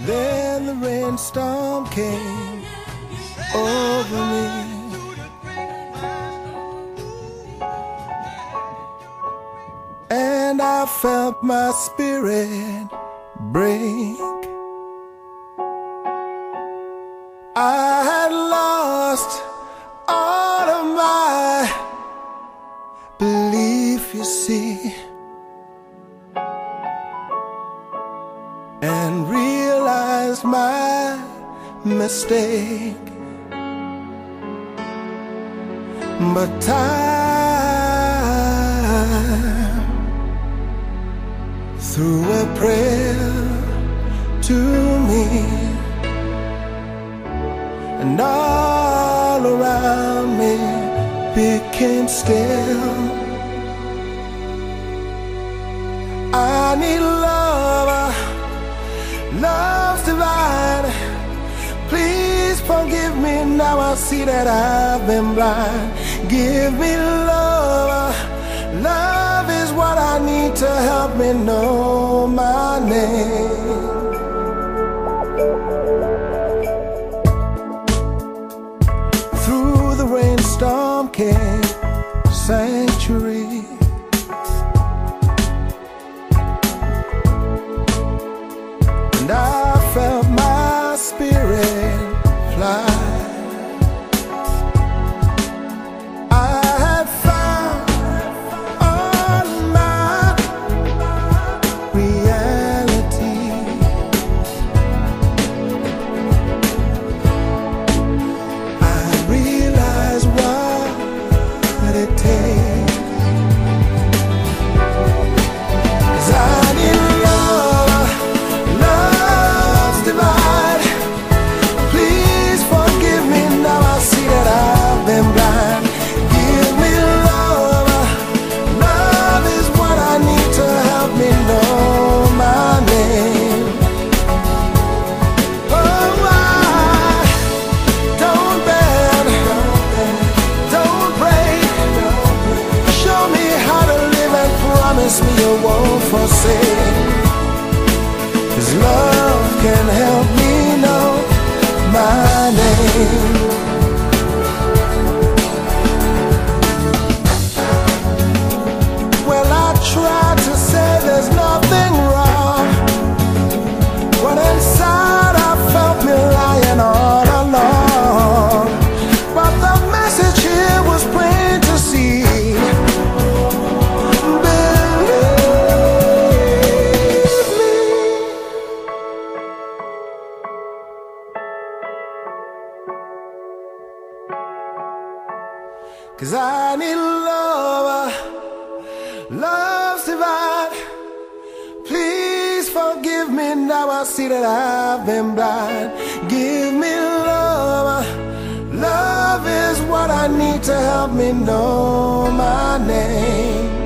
Then the rainstorm came over me. And I felt my spirit break. I had lost all of my belief, you see, and realized my mistake. But time threw a prayer to me, and all around me became still. I need love, love's divine. Please forgive me, now I see that I've been blind. Give me love, love is what I need to help me know my name. Through the rainstorm came sanctuary. And I felt my spirit fly. Cause love can help me know my name. Well, I tried to say there's nothing wrong, but inside I felt me lying all along. But the message here was plain to see. Cause I need love, love's divine. Please forgive me, now I see that I've been blind. Give me love, love is what I need to help me know my name.